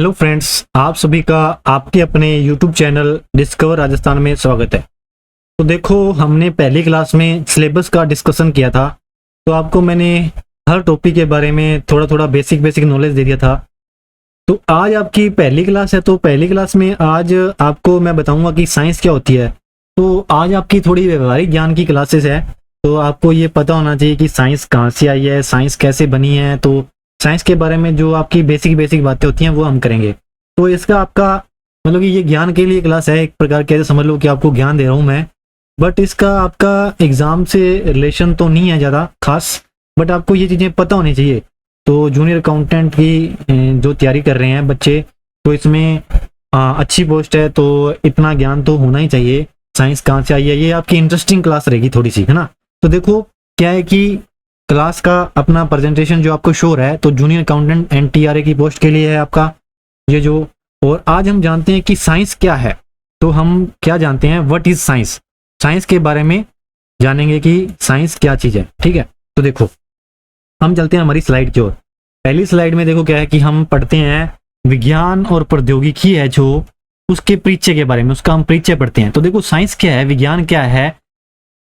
Hello friends, आप सभी का आपके अपने YouTube चैनल डिस्कवर राजस्थान में स्वागत है। तो देखो, हमने पहली क्लास में सिलेबस का डिस्कशन किया था, तो आपको मैंने हर टॉपिक के बारे में थोड़ा थोड़ा बेसिक नॉलेज दे दिया था। तो आज आपकी पहली क्लास है, तो पहली क्लास में आज आपको मैं बताऊंगा कि साइंस क्या होती है। तो आज आपकी थोड़ी व्यवहारिक ज्ञान की क्लासेस है, तो आपको ये पता होना चाहिए कि साइंस कहाँ से आई है, साइंस कैसे बनी है। तो साइंस के बारे में जो आपकी बेसिक बातें होती हैं वो हम करेंगे। तो इसका आपका मतलब कि ये ज्ञान के लिए क्लास है, एक प्रकार कैसे समझ लो कि आपको ज्ञान दे रहा हूँ मैं, बट इसका आपका एग्जाम से रिलेशन तो नहीं है ज़्यादा खास, बट आपको ये चीज़ें पता होनी चाहिए। तो जूनियर अकाउंटेंट की जो तैयारी कर रहे हैं बच्चे, तो इसमें अच्छी पोस्ट है, तो इतना ज्ञान तो होना ही चाहिए। साइंस कहाँ से आई है, ये आपकी इंटरेस्टिंग क्लास रहेगी थोड़ी सी, है ना। तो देखो क्या है कि क्लास का अपना प्रेजेंटेशन जो आपको शो रहा है, तो जूनियर अकाउंटेंट NTRA की पोस्ट के लिए है आपका ये जो। और आज हम जानते हैं कि साइंस क्या है। तो हम क्या जानते हैं, व्हाट इज साइंस। साइंस के बारे में जानेंगे कि साइंस क्या चीज़ है, ठीक है। तो देखो हम चलते हैं हमारी स्लाइड की ओर। पहली स्लाइड में देखो क्या है कि हम पढ़ते हैं विज्ञान और प्रौद्योगिकी है जो, उसके परिचय के बारे में, उसका हम परिचय पढ़ते हैं। तो देखो साइंस क्या है, विज्ञान क्या है।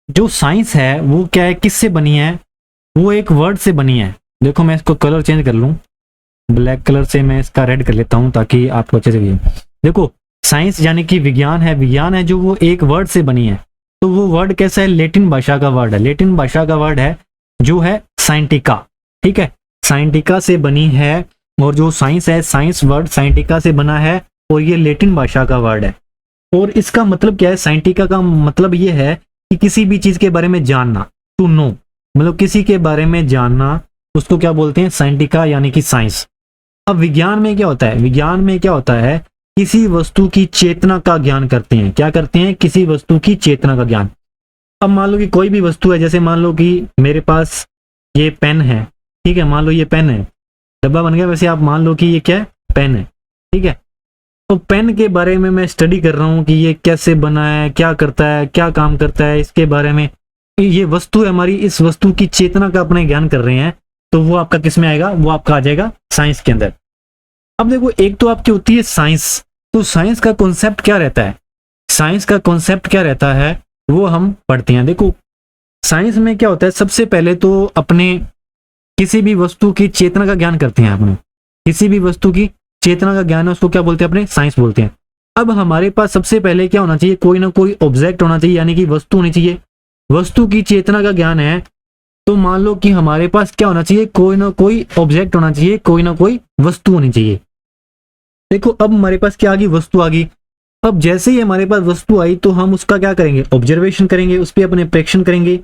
जो साइंस है वो क्या है, किससे बनी है, वो एक वर्ड से बनी है। देखो मैं इसको कलर चेंज कर लूं, ब्लैक कलर से मैं इसका रेड कर लेता हूं ताकि आपको अच्छे से दिखे। देखो साइंस यानी कि विज्ञान है जो वो एक वर्ड से बनी है। तो वो वर्ड कैसा है, लैटिन भाषा का वर्ड है। लैटिन भाषा का वर्ड है जो है साइंटिका, ठीक है। साइंटिका से बनी है, और जो साइंस है, साइंस वर्ड साइंटिका से बना है, और ये लैटिन भाषा का वर्ड है। और इसका मतलब क्या है, साइंटिका का मतलब ये है कि किसी भी चीज के बारे में जानना, टू नो, मतलब किसी के बारे में जानना, उसको क्या बोलते हैं, साइंटिका यानी कि साइंस। अब विज्ञान में क्या होता है, विज्ञान में क्या होता है, किसी वस्तु की चेतना का ज्ञान करते हैं। क्या करते हैं, किसी वस्तु की चेतना का ज्ञान। अब मान लो कि कोई भी वस्तु है, जैसे मान लो कि मेरे पास ये पेन है, ठीक है। मान लो ये पेन है, डब्बा बन गया, वैसे आप मान लो कि ये क्या है, पेन है, ठीक है। तो पेन के बारे में मैं स्टडी कर रहा हूँ कि ये कैसे बना है, क्या करता है, क्या काम करता है, इसके बारे में। ये वस्तु है हमारी, इस वस्तु की चेतना का अपने ज्ञान कर रहे हैं, तो वो आपका किस में आएगा, वो आपका आ जाएगा साइंस के अंदर। अब देखो एक तो आपकी होती है साइंस। तो साइंस का कॉन्सेप्ट क्या रहता है, साइंस का कॉन्सेप्ट क्या रहता है वो हम पढ़ते हैं। देखो साइंस में क्या होता है, सबसे पहले तो अपने किसी भी वस्तु की चेतना का ज्ञान करते हैं। अपने किसी भी वस्तु की चेतना का ज्ञान है, उसको क्या बोलते हैं, अपने साइंस बोलते हैं। अब हमारे पास सबसे पहले क्या होना चाहिए, कोई ना कोई ऑब्जेक्ट होना चाहिए, यानी कि वस्तु होनी चाहिए। वस्तु की चेतना का ज्ञान है, तो मान लो कि हमारे पास क्या होना चाहिए, कोई ना कोई ऑब्जेक्ट होना चाहिए, कोई ना कोई वस्तु होनी चाहिए। देखो अब हमारे पास क्या आ गई, वस्तु आ गई। अब जैसे ही हमारे पास वस्तु आई, तो हम उसका क्या करेंगे, ऑब्जर्वेशन करेंगे, उस पर अपने प्रेक्षण करेंगे।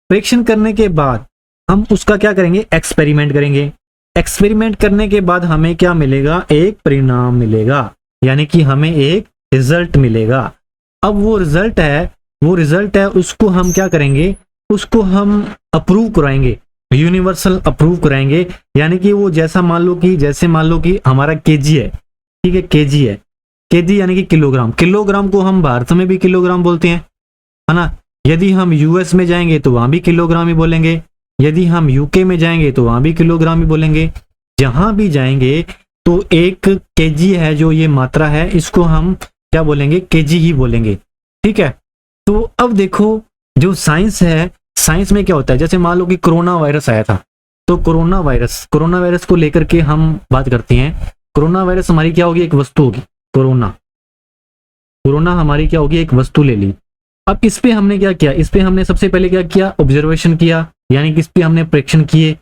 प्रेक्षण करने के बाद हम उसका क्या करेंगे, एक्सपेरिमेंट करेंगे। एक्सपेरिमेंट करने के बाद हमें क्या मिलेगा, एक परिणाम मिलेगा, यानी कि हमें एक रिजल्ट मिलेगा। अब वो रिजल्ट है, उसको हम क्या करेंगे, उसको हम अप्रूव कराएंगे, यूनिवर्सल अप्रूव कराएंगे। यानी कि वो जैसा मान लो कि हमारा केजी है, ठीक है, केजी है, केजी यानी कि किलोग्राम। किलोग्राम को हम भारत में भी किलोग्राम बोलते हैं, है ना। यदि हम US में जाएंगे तो वहां भी किलोग्राम ही बोलेंगे, यदि हम UK में जाएंगे तो वहां भी किलोग्राम ही बोलेंगे। जहां भी जाएंगे तो एक केजी है जो ये मात्रा है, इसको हम क्या बोलेंगे, केजी ही बोलेंगे, ठीक है। तो अब देखो जो साइंस है, साइंस में क्या होता है, जैसे मान लो कि कोरोना वायरस आया था, तो कोरोना वायरस को लेकर के हम बात करते हैं। कोरोना वायरस हमारी क्या होगी, एक वस्तु होगी। कोरोना हमारी क्या होगी, एक वस्तु ले ली। अब इस पे हमने क्या किया, इस पे हमने सबसे पहले क्या किया, ऑब्जर्वेशन किया, यानी कि इस पे हमने प्रेक्षण किए।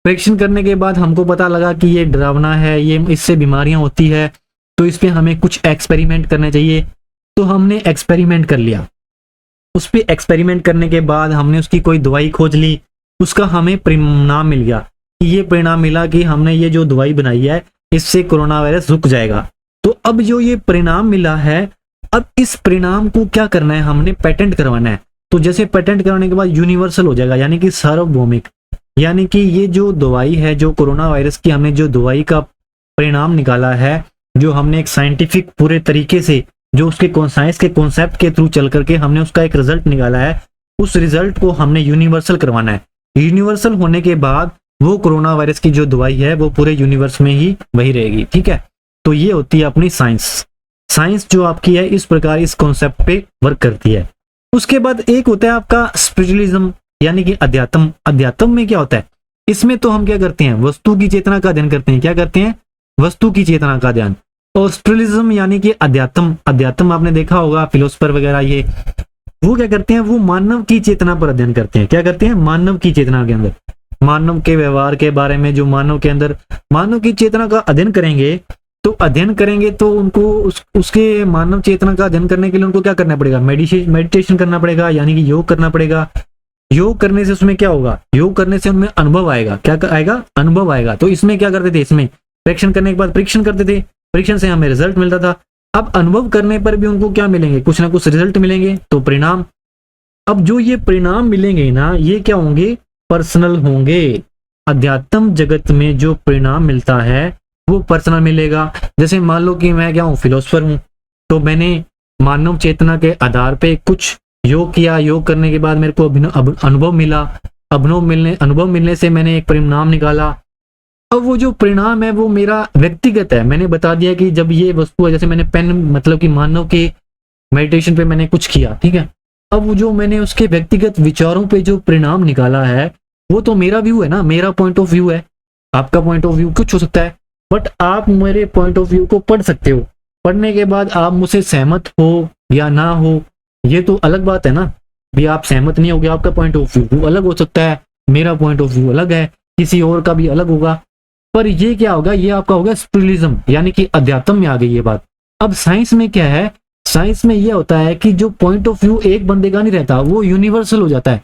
प्रेक्षण करने के बाद हमको पता लगा कि ये डरावना है, ये इससे बीमारियां होती है, तो इस पे हमें कुछ एक्सपेरिमेंट करने चाहिए। तो हमने एक्सपेरिमेंट कर लिया। उस पे एक्सपेरिमेंट करने के बाद हमने उसकी कोई दवाई खोज ली, उसका हमें परिणाम मिल गया। ये परिणाम मिला कि हमने ये जो दवाई बनाई है, इससे कोरोना वायरस रुक जाएगा। तो अब जो ये परिणाम मिला है, अब इस परिणाम को क्या करना है, हमने पेटेंट करवाना है। तो जैसे पेटेंट करवाने के बाद यूनिवर्सल हो जाएगा, यानी कि सार्वभौमिक। यानी कि ये जो दवाई है, जो कोरोना वायरस की हमने जो दवाई का परिणाम निकाला है, जो हमने एक साइंटिफिक पूरे तरीके से, जो उसके साइंस के कॉन्सेप्ट के थ्रू चल करके हमने उसका एक रिजल्ट निकाला है, उस रिजल्ट को हमने यूनिवर्सल करवाना है। यूनिवर्सल होने के बाद वो कोरोना वायरस की जो दवाई है वो पूरे यूनिवर्स में ही वही रहेगी, ठीक है। तो ये होती है अपनी साइंस। साइंस जो आपकी है इस प्रकार इस कॉन्सेप्ट पे वर्क करती है। उसके बाद एक होता है आपका स्पिरिचुअलिज्म यानी कि अध्यात्म। अध्यात्म में क्या होता है, इसमें तो हम क्या करते हैं, वस्तु की चेतना का अध्ययन करते हैं। क्या करते हैं, वस्तु की चेतना का अध्ययन। और स्पिरिचुअलिज्म यानी कि अध्यात्म, अध्यात्म आपने देखा होगा फिलोसफर वगैरह ये, वो क्या करते हैं, वो मानव की चेतना पर अध्ययन करते हैं। क्या करते हैं, मानव की चेतना के अंदर, मानव के व्यवहार के बारे में, जो मानव के अंदर मानव की चेतना का अध्ययन करेंगे तो उनको उसके मानव चेतना का अध्ययन करने के लिए उनको क्या करना पड़ेगा, मेडिटेशन करना पड़ेगा, यानी कि योग करना पड़ेगा। योग करने से उसमें क्या होगा, योग करने से उनमें अनुभव आएगा। क्या आएगा, अनुभव आएगा। तो इसमें क्या करते थे, इसमें परीक्षण करने के बाद परीक्षण करते थे, परीक्षण से हमें रिजल्ट मिलता था। अब अनुभव करने पर भी उनको क्या मिलेंगे, कुछ ना कुछ रिजल्ट मिलेंगे, तो परिणाम। अब जो ये परिणाम मिलेंगे ना, ये क्या होंगे, पर्सनल होंगे। अध्यात्म जगत में जो परिणाम मिलता है वो पर्सनल मिलेगा। जैसे मान लो कि मैं क्या हूँ, फिलोसफर हूँ, तो मैंने मानव चेतना के आधार पे कुछ योग किया, योग करने के बाद मेरे को अनुभव मिला, अनुभव मिलने से मैंने एक परिणाम निकाला। अब वो जो परिणाम है वो मेरा व्यक्तिगत है। मैंने बता दिया कि जब ये वस्तु है, जैसे मैंने पेन मतलब कि मानव के मेडिटेशन पे मैंने कुछ किया, ठीक है। अब वो जो मैंने उसके व्यक्तिगत विचारों पे जो परिणाम निकाला है वो तो मेरा व्यू है ना, मेरा पॉइंट ऑफ व्यू है। आपका पॉइंट ऑफ व्यू कुछ हो सकता है, बट आप मेरे पॉइंट ऑफ व्यू को पढ़ सकते हो। पढ़ने के बाद आप मुझसे सहमत हो या ना हो, ये तो अलग बात है ना। भी आप सहमत नहीं होगे, आपका पॉइंट ऑफ व्यू अलग हो सकता है, मेरा पॉइंट ऑफ व्यू अलग है, किसी और का भी अलग होगा। पर ये क्या होगा, ये आपका होगा स्पिरिचुअलिज्म, यानी कि अध्यात्म में आ गई ये बात। अब साइंस में क्या है, साइंस में ये होता है कि जो पॉइंट ऑफ व्यू एक बंदे का नहीं रहता, वो यूनिवर्सल हो जाता है।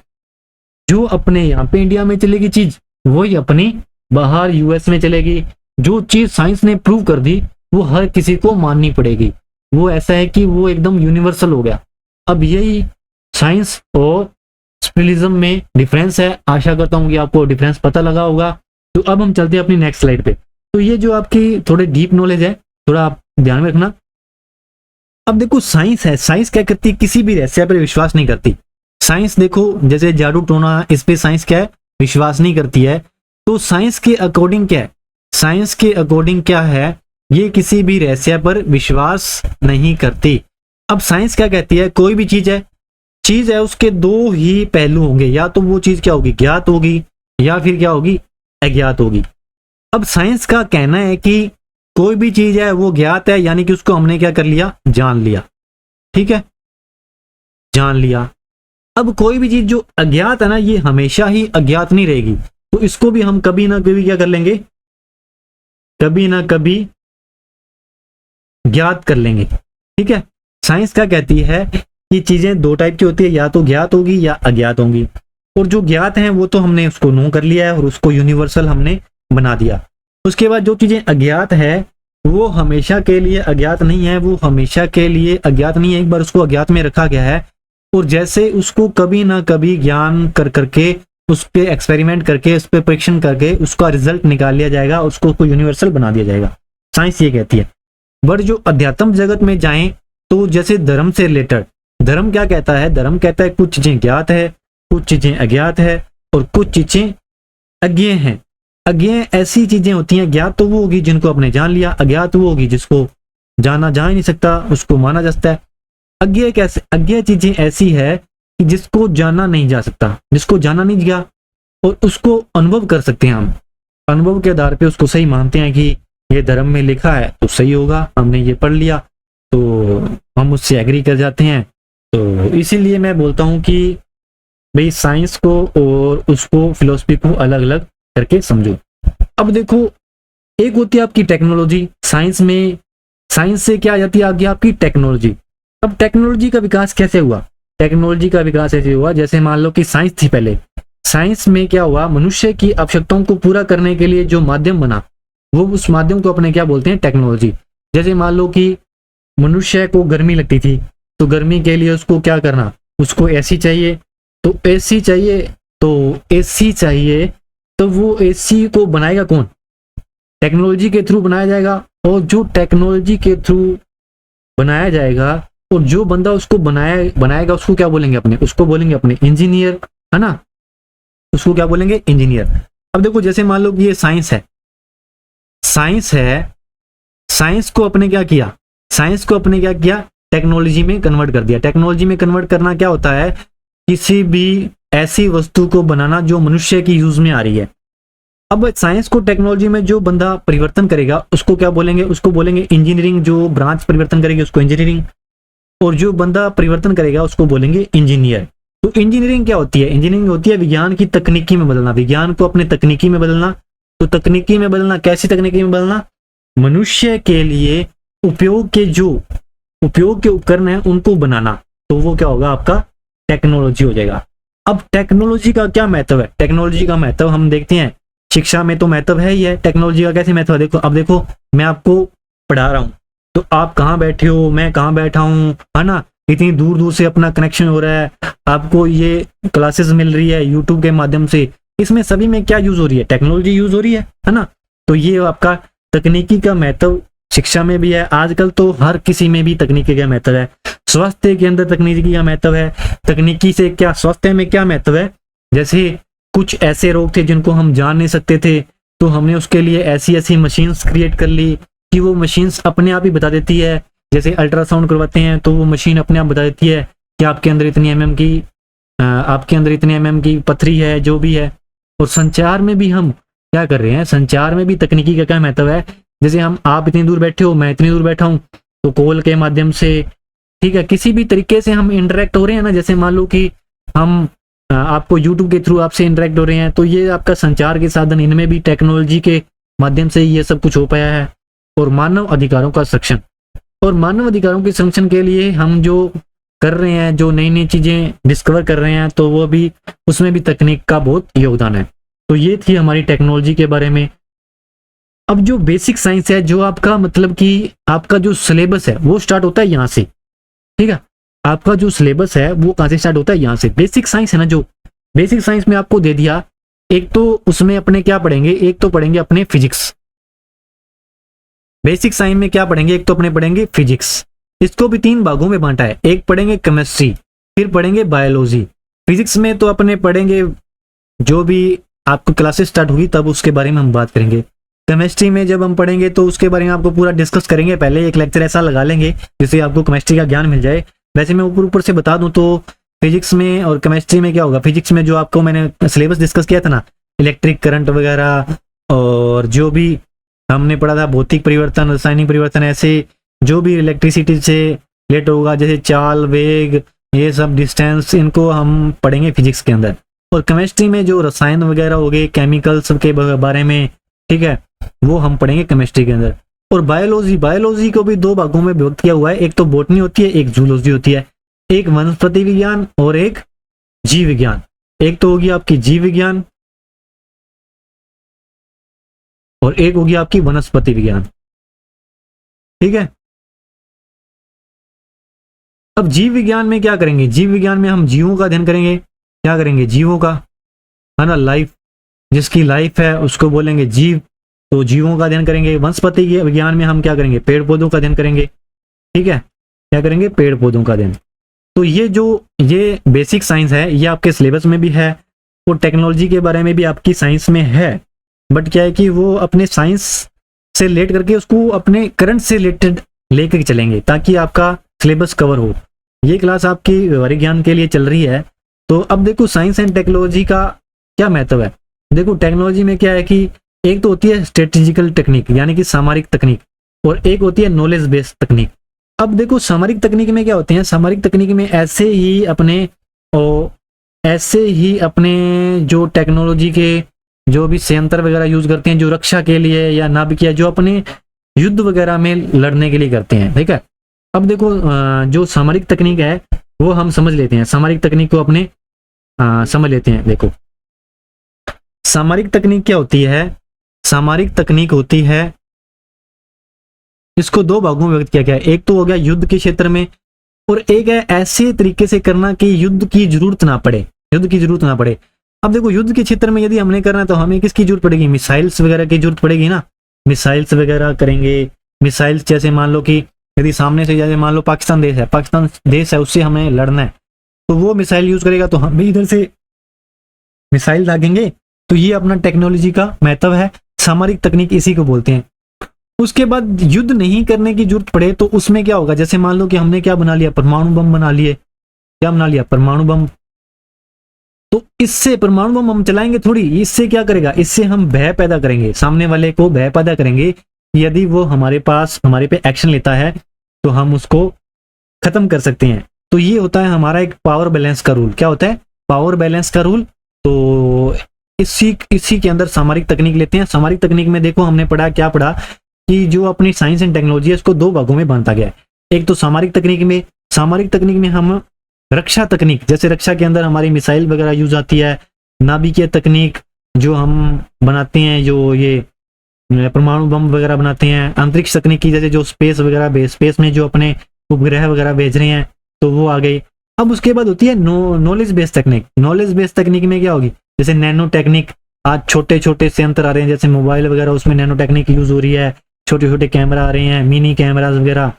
जो अपने यहाँ पे इंडिया में चलेगी चीज, वही अपनी बाहर यूएस में चलेगी। जो चीज साइंस ने प्रूव कर दी वो हर किसी को माननी पड़ेगी। वो ऐसा है कि वो एकदम यूनिवर्सल हो गया। अब यही साइंस और स्पिरिचुअलिज्म में डिफरेंस है। आशा करता हूँ कि आपको डिफरेंस पता लगा होगा। तो अब हम चलते हैं अपनी नेक्स्ट स्लाइड पे। तो ये जो आपकी थोड़ी डीप नॉलेज है, थोड़ा आप ध्यान में रखना। अब देखो साइंस है, साइंस क्या करती है, किसी भी रहस्य पर विश्वास नहीं करती। साइंस देखो जैसे जादू टोना, इस पे साइंस क्या है, विश्वास नहीं करती है। तो साइंस के अकॉर्डिंग क्या है, साइंस के अकॉर्डिंग क्या है, ये किसी भी रहस्य पर विश्वास नहीं करती। अब साइंस क्या कहती है, कोई भी चीज है उसके दो ही पहलू होंगे, या तो वो चीज क्या होगी, ज्ञात होगी, या फिर क्या होगी, अज्ञात होगी। अब साइंस का कहना है कि कोई भी चीज है वो ज्ञात है, यानी कि उसको हमने क्या कर लिया, जान लिया, ठीक है, जान लिया। अब कोई भी चीज जो अज्ञात है ना, ये हमेशा ही अज्ञात नहीं रहेगी। तो इसको भी हम कभी ना कभी क्या कर लेंगे, कभी ना कभी ज्ञात कर लेंगे, ठीक है। साइंस क्या कहती है कि चीजें दो टाइप की होती है, या तो ज्ञात होगी या अज्ञात होंगी। और जो ज्ञात हैं वो तो हमने उसको नो कर लिया है और उसको यूनिवर्सल हमने बना दिया। उसके बाद जो चीजें अज्ञात है वो हमेशा के लिए अज्ञात नहीं है, वो हमेशा के लिए अज्ञात नहीं है, एक बार उसको अज्ञात में रखा गया है। और जैसे उसको कभी ना कभी ज्ञान कर करके, उस पर एक्सपेरिमेंट करके, उस पर परीक्षण करके उसका रिजल्ट निकाल लिया जाएगा, उसको यूनिवर्सल बना दिया जाएगा। साइंस ये कहती है। बट जो अध्यात्म जगत में जाएं तो जैसे धर्म से रिलेटेड, धर्म क्या कहता है, धर्म कहता है कुछ चीजें ज्ञात है, कुछ चीजें अज्ञात है, और कुछ चीजें अज्ञेय हैं। अज्ञेय ऐसी चीजें होती हैं, ज्ञात तो वो होगी जिनको आपने जान लिया, अज्ञात वो होगी जिसको जाना जा ही नहीं सकता, उसको माना जा सकता है। अज्ञेय कैसे, अज्ञेय चीजें ऐसी है कि जिसको जाना नहीं जा सकता, जिसको जाना नहीं गया, और उसको अनुभव कर सकते हैं हम। अनुभव के आधार पे उसको सही मानते हैं कि ये धर्म में लिखा है तो सही होगा, हमने ये पढ़ लिया तो हम उससे एग्री कर जाते हैं। तो इसीलिए मैं बोलता हूँ कि भाई साइंस को और उसको फिलोसफी को अलग अलग करके समझो। अब देखो एक होती है आपकी टेक्नोलॉजी, साइंस में, साइंस से क्या आ जाती है आगे आपकी टेक्नोलॉजी। अब टेक्नोलॉजी का विकास कैसे हुआ, टेक्नोलॉजी का विकास ऐसे हुआ जैसे मान लो कि साइंस थी पहले, साइंस में क्या हुआ, मनुष्य की आवश्यकताओं को पूरा करने के लिए जो माध्यम बना, वो उस माध्यम को अपने क्या बोलते हैं, टेक्नोलॉजी। जैसे मान लो कि मनुष्य को गर्मी लगती थी, तो गर्मी के लिए उसको क्या करना, उसको एसी चाहिए, तो एसी चाहिए, तो एसी चाहिए, तो वो एसी को बनाएगा कौन, टेक्नोलॉजी के थ्रू बनाया जाएगा। और जो टेक्नोलॉजी के थ्रू बनाया जाएगा, और जो बंदा उसको बनाएगा उसको क्या बोलेंगे अपने, उसको बोलेंगे अपने इंजीनियर, है ना, उसको क्या बोलेंगे, इंजीनियर। अब देखो जैसे मान लो कि ये साइंस है, साइंस है, साइंस को अपने क्या किया, साइंस को अपने क्या किया, टेक्नोलॉजी में कन्वर्ट कर दिया। टेक्नोलॉजी में कन्वर्ट करना क्या होता है, किसी भी ऐसी वस्तु को बनाना जो मनुष्य की यूज में आ रही है। अब साइंस को टेक्नोलॉजी में जो बंदा परिवर्तन करेगा उसको क्या बोलेंगे, उसको बोलेंगे इंजीनियरिंग। जो ब्रांच परिवर्तन करेगी उसको इंजीनियरिंग, और जो बंदा परिवर्तन करेगा उसको बोलेंगे इंजीनियर। तो इंजीनियरिंग क्या होती है, इंजीनियरिंग होती है विज्ञान की तकनीकी में बदलना, विज्ञान को अपने तकनीकी में बदलना। तो तकनीकी में बदलना, कैसी तकनीकी में बदलना, मनुष्य के लिए उपयोग के उपकरण है उनको बनाना। तो वो क्या होगा, आपका टेक्नोलॉजी हो जाएगा। अब टेक्नोलॉजी का क्या महत्व है, टेक्नोलॉजी का महत्व हम देखते हैं। शिक्षा में तो महत्व है ही है, टेक्नोलॉजी का कैसे महत्व है, देखो अब देखो मैं आपको पढ़ा रहा हूँ, तो आप कहाँ बैठे हो, मैं कहाँ बैठा हूँ, है ना, इतनी दूर दूर से अपना कनेक्शन हो रहा है, आपको ये क्लासेस मिल रही है यूट्यूब के माध्यम से। इसमें सभी में क्या यूज हो रही है, टेक्नोलॉजी यूज हो रही है ना। तो ये आपका तकनीकी का महत्व शिक्षा में भी है, आजकल तो हर किसी में भी तकनीकी का महत्व है। स्वास्थ्य के अंदर तकनीकी का महत्व है। तकनीकी से क्या स्वास्थ्य में क्या महत्व है, जैसे कुछ ऐसे रोग थे जिनको हम जान नहीं सकते थे, तो हमने उसके लिए ऐसी ऐसी मशीन्स क्रिएट कर ली कि वो मशीन्स अपने आप ही बता देती है। जैसे अल्ट्रासाउंड करवाते हैं तो वो मशीन अपने आप बता देती है कि आपके अंदर इतनी एमएम की पथरी है, जो भी है। और संचार में भी हम क्या कर रहे हैं, संचार में भी तकनीकी का क्या महत्व है। जैसे आप इतनी दूर बैठे हो, मैं इतनी दूर बैठा हूँ, तो कॉल के माध्यम से, ठीक है, किसी भी तरीके से हम इंटरेक्ट हो रहे हैं ना। जैसे मान लो कि हम आपको यूट्यूब के थ्रू आपसे इंटरेक्ट हो रहे हैं, तो ये आपका संचार के साधन, इनमें भी टेक्नोलॉजी के माध्यम से ये सब कुछ हो पाया है। और मानव अधिकारों का संरक्षण, और मानव अधिकारों के संरक्षण के लिए हम जो कर रहे हैं, जो नई नई चीजें डिस्कवर कर रहे हैं, तो वो भी उसमें भी तकनीक का बहुत योगदान है। तो ये थी हमारी टेक्नोलॉजी के बारे में। अब जो बेसिक साइंस है, जो आपका मतलब कि आपका जो सिलेबस है वो स्टार्ट होता है यहाँ से, ठीक है। आपका जो सिलेबस है वो कहाँ से स्टार्ट होता है, यहाँ से। बेसिक साइंस है ना, जो बेसिक साइंस में आपको दे दिया, एक तो उसमें अपने क्या पढ़ेंगे, एक तो पढ़ेंगे अपने फिजिक्स। बेसिक साइंस में क्या पढ़ेंगे, एक तो अपने पढ़ेंगे फिजिक्स। इसको भी 3 भागों में बांटा है, एक पढ़ेंगे केमिस्ट्री, फिर पढ़ेंगे बायोलॉजी। फिजिक्स में तो अपने पढ़ेंगे, जो भी आपको क्लासेस स्टार्ट होगी तब उसके बारे में हम बात करेंगे। केमिस्ट्री में जब हम पढ़ेंगे तो उसके बारे में आपको पूरा डिस्कस करेंगे, पहले एक लेक्चर ऐसा लगा लेंगे जिससे आपको केमिस्ट्री का ज्ञान मिल जाए। वैसे मैं ऊपर ऊपर से बता दूं तो फिजिक्स में और केमिस्ट्री में क्या होगा, फिजिक्स में जो आपको मैंने सिलेबस डिस्कस किया था ना, इलेक्ट्रिक करंट वगैरह, और जो भी हमने पढ़ा था भौतिक परिवर्तन, रासायनिक परिवर्तन, ऐसे जो भी इलेक्ट्रिसिटी से रिलेटेड होगा, जैसे चाल, वेग, ये सब डिस्टेंस, इनको हम पढ़ेंगे फिजिक्स के अंदर। और केमिस्ट्री में जो रसायन वगैरह हो गए, केमिकल्स के बारे में, ठीक है, वो हम पढ़ेंगे केमिस्ट्री के अंदर। और बायोलॉजी को भी 2 भागों में विभक्त किया हुआ है, एक तो बॉटनी होती है, एक जूलॉजी होती है। एक वनस्पति विज्ञान और एक जीव विज्ञान। एक तो होगी आपकी जीव विज्ञान और एक होगी आपकी वनस्पति विज्ञान, ठीक है। अब जीव विज्ञान में क्या करेंगे, जीव विज्ञान में हम जीवों का अध्ययन करेंगे। क्या करेंगे, जीवों का, है ना, लाइफ, जिसकी लाइफ है उसको बोलेंगे जीव, तो जीवों का अध्ययन करेंगे। वनस्पति विज्ञान में हम क्या करेंगे, पेड़ पौधों का अध्ययन करेंगे, ठीक है, क्या करेंगे, पेड़ पौधों का अध्ययन। तो ये बेसिक साइंस है, ये आपके सिलेबस में भी है, और टेक्नोलॉजी के बारे में भी आपकी साइंस में है। बट क्या है कि वो अपने साइंस से रिलेट करके उसको अपने करंट से रिलेटेड लेकर चलेंगे ताकि आपका सिलेबस कवर हो। ये क्लास आपकी व्यवहारिक ज्ञान के लिए चल रही है। तो अब देखो साइंस एंड टेक्नोलॉजी का क्या महत्व है। देखो टेक्नोलॉजी में क्या है कि एक तो होती है स्ट्रेटेजिकल टेक्निक यानी कि सामरिक तकनीक, और एक होती है नॉलेज बेस्ड तकनीक। अब देखो सामरिक तकनीक में क्या होते हैं, सामरिक तकनीक में ऐसे ही अपने जो टेक्नोलॉजी के जो भी संयंत्र वगैरह यूज करते हैं, जो रक्षा के लिए या नाभिकीय, जो अपने युद्ध वगैरह में लड़ने के लिए करते हैं, ठीक है। अब देखो जो सामरिक तकनीक है वो हम समझ लेते हैं, सामरिक तकनीक को अपने समझ लेते हैं। देखो सामरिक तकनीक क्या होती है, सामरिक तकनीक होती है, इसको 2 भागों में व्यक्त किया गया है। एक तो हो गया युद्ध के क्षेत्र में, और एक है ऐसे तरीके से करना कि युद्ध की जरूरत ना पड़े, युद्ध की जरूरत ना पड़े। अब देखो युद्ध के क्षेत्र में यदि हमने करना है तो हमें किसकी जरूरत पड़ेगी, मिसाइल्स वगैरह की जरूरत पड़ेगी ना, मिसाइल्स वगैरह करेंगे। मिसाइल्स जैसे मान लो कि यदि सामने से, जैसे मान लो पाकिस्तान देश है उससे हमें लड़ना है, तो वो मिसाइल यूज करेगा तो हम भी इधर से मिसाइल दागेंगे। तो ये अपना टेक्नोलॉजी का महत्व है, सामरिक तकनीक इसी को बोलते हैं। उसके बाद युद्ध नहीं करने की जरूरत पड़े तो उसमें क्या होगा, जैसे मान लो कि हमने क्या बना लिया, परमाणु बम बना लिए, क्या बना लिया, परमाणु बम। तो इससे परमाणु बम हम चलाएंगे थोड़ी, इससे क्या करेगा, इससे हम भय पैदा करेंगे, सामने वाले को भय पैदा करेंगे। यदि वो हमारे पे एक्शन लेता है तो हम उसको खत्म कर सकते हैं। तो ये होता है हमारा एक पावर बैलेंस का रूल। क्या होता है, पावर बैलेंस का रूल। तो इसी के अंदर सामरिक तकनीक लेते हैं। सामरिक तकनीक में देखो हमने पढ़ा, क्या पढ़ा कि जो अपनी साइंस एंड टेक्नोलॉजी है इसको दो भागों में बांटा गया है। एक तो सामरिक तकनीक में हम रक्षा तकनीक, जैसे रक्षा के अंदर हमारी मिसाइल वगैरह यूज आती है, नाभिकीय तकनीक जो हम बनाते हैं, जो ये परमाणु बम वगैरह बनाते हैं, अंतरिक्ष तकनीकी जैसे जो स्पेस में जो अपने उपग्रह वगैरह भेज रहे हैं, तो वो आ गई। अब उसके बाद होती है नॉलेज बेस्ड तकनीक। नॉलेज बेस्ड तकनीक में क्या होगी, जैसे नैनो टेक्निक, आज छोटे छोटे से यंत्र आ रहे हैं, जैसे मोबाइल वगैरह, उसमें नैनो टेक्निक यूज हो रही है, छोटे छोटे कैमरा आ रहे हैं, मिनी कैमराज वगैरह।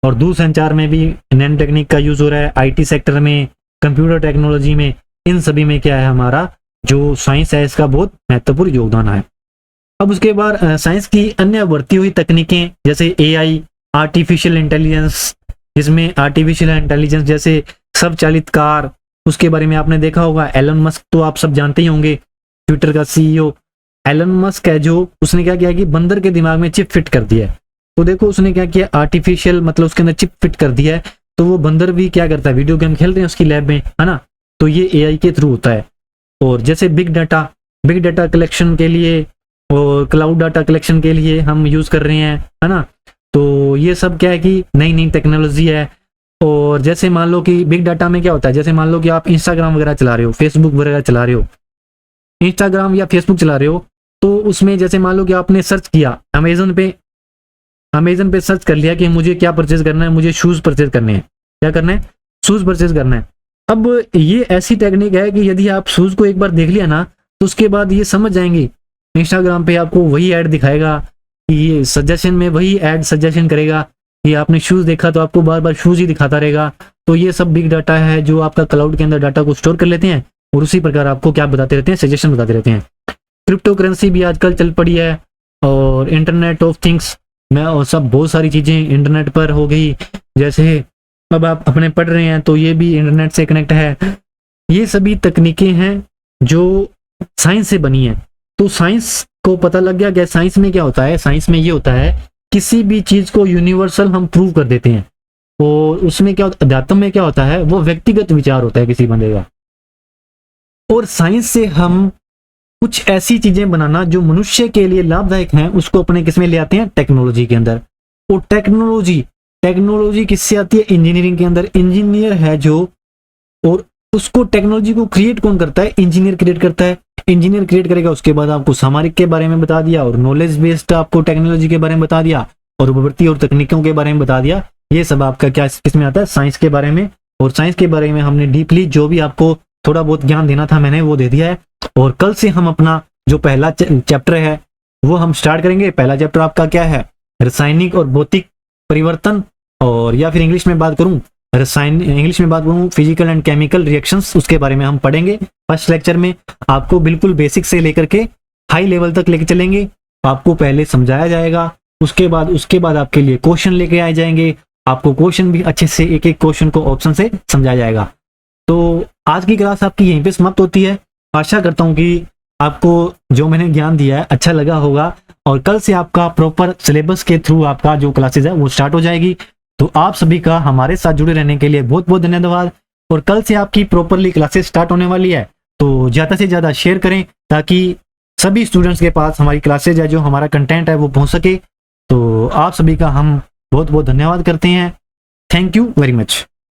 और दूरसंचार में भी नैनो टेक्निक का यूज हो रहा है, आईटी सेक्टर में, कंप्यूटर टेक्नोलॉजी में, इन सभी में क्या है, हमारा जो साइंस है इसका बहुत महत्वपूर्ण योगदान है। अब उसके बाद साइंस की अन्य बढ़ती हुई तकनीकें जैसे एआई, आर्टिफिशियल इंटेलिजेंस, जिसमें आर्टिफिशियल इंटेलिजेंस जैसे स्वचालित कार, उसके बारे में आपने देखा होगा। एलन मस्क तो आप सब जानते ही होंगे, ट्विटर का सीईओ एलन मस्क है, जो उसने क्या किया कि बंदर के दिमाग में चिप फिट कर दिया है। तो देखो उसने क्या किया, आर्टिफिशियल मतलब उसके अंदर चिप फिट कर दिया है, तो वो बंदर भी क्या करता है, वीडियो गेम खेल रहे हैं उसकी लैब में, है ना। तो ये एआई के थ्रू होता है। और जैसे बिग डाटा कलेक्शन के लिए और क्लाउड डाटा कलेक्शन के लिए हम यूज कर रहे हैं, है ना। तो ये सब क्या है कि नई नई टेक्नोलॉजी है। और जैसे मान लो कि बिग डाटा में क्या होता है, जैसे मान लो कि आप इंस्टाग्राम वगैरह चला रहे हो, फेसबुक वगैरह चला रहे हो, इंस्टाग्राम या फेसबुक चला रहे हो, तो उसमें जैसे मान लो कि आपने सर्च किया अमेजन पे सर्च कर लिया कि मुझे क्या परचेज करना है, मुझे शूज परचेज करने हैं, क्या करना है, शूज परचेज करना है। अब ये ऐसी टेक्निक है कि यदि आप शूज को एक बार देख लिया ना, तो उसके बाद ये समझ जाएंगे, इंस्टाग्राम पे आपको वही ऐड दिखाएगा कि ये सजेशन में वही ऐड सजेशन करेगा कि आपने शूज देखा तो आपको बार बार शूज ही दिखाता रहेगा। तो ये सब बिग डाटा है जो आपका क्लाउड के अंदर डाटा को स्टोर कर लेते हैं और उसी प्रकार आपको क्या बताते रहते हैं, सजेशन बताते रहते हैं। क्रिप्टो करेंसी भी आजकल चल पड़ी है, और इंटरनेट ऑफ थिंग्स में, और सब बहुत सारी चीजें इंटरनेट पर हो गई। जैसे अब आप अपने पढ़ रहे हैं तो ये भी इंटरनेट से कनेक्ट है। ये सभी तकनीकें हैं जो साइंस से बनी है। तो साइंस को पता लग गया कि साइंस में क्या होता है, साइंस में ये होता है किसी भी चीज को यूनिवर्सल हम प्रूव कर देते हैं। और उसमें क्या होता है, अध्यात्म में क्या होता है, वो व्यक्तिगत विचार होता है किसी बंदे का। और साइंस से हम कुछ ऐसी चीजें बनाना जो मनुष्य के लिए लाभदायक हैं, उसको अपने किसमें ले आते हैं, टेक्नोलॉजी के अंदर। और टेक्नोलॉजी किससे आती है, इंजीनियरिंग के अंदर। इंजीनियर है जो, और उसको टेक्नोलॉजी को क्रिएट कौन करता है, इंजीनियर क्रिएट करता है। इंजीनियर क्रिएट करेगा, उसके बाद आपको सामरिक के बारे में बता दिया, और नॉलेज बेस्ड आपको टेक्नोलॉजी के बारे में बता दिया, और उभरती और तकनीकों के बारे में बता दिया। ये सब आपका क्या किसमें आता है, साइंस के बारे में। और साइंस के बारे में हमने डीपली जो भी आपको थोड़ा बहुत ज्ञान देना था मैंने वो दे दिया है। और कल से हम अपना जो पहला चैप्टर है वो हम स्टार्ट करेंगे। पहला चैप्टर आपका क्या है, रासायनिक और भौतिक परिवर्तन, और या फिर इंग्लिश में बात करूं फिजिकल एंड केमिकल रिएक्शंस, उसके बारे में हम पढ़ेंगे। फर्स्ट लेक्चर में आपको बिल्कुल बेसिक से लेकर के हाई लेवल तक लेके चलेंगे। आपको पहले समझाया जाएगा, उसके बाद आपके लिए क्वेश्चन लेके आए जाएंगे। आपको क्वेश्चन भी अच्छे से एक एक क्वेश्चन को ऑप्शन से समझाया जाएगा। तो आज की क्लास आपकी यहीं पे समाप्त होती है। आशा करता हूँ कि आपको जो मैंने ज्ञान दिया है अच्छा लगा होगा, और कल से आपका प्रॉपर सिलेबस के थ्रू आपका जो क्लासेज है वो स्टार्ट हो जाएगी। तो आप सभी का हमारे साथ जुड़े रहने के लिए बहुत बहुत धन्यवाद। और कल से आपकी प्रॉपरली क्लासेस स्टार्ट होने वाली है, तो ज़्यादा से ज़्यादा शेयर करें ताकि सभी स्टूडेंट्स के पास हमारी क्लासेज है, जो हमारा कंटेंट है वो पहुंच सके। तो आप सभी का हम बहुत बहुत धन्यवाद करते हैं। Thank you very much.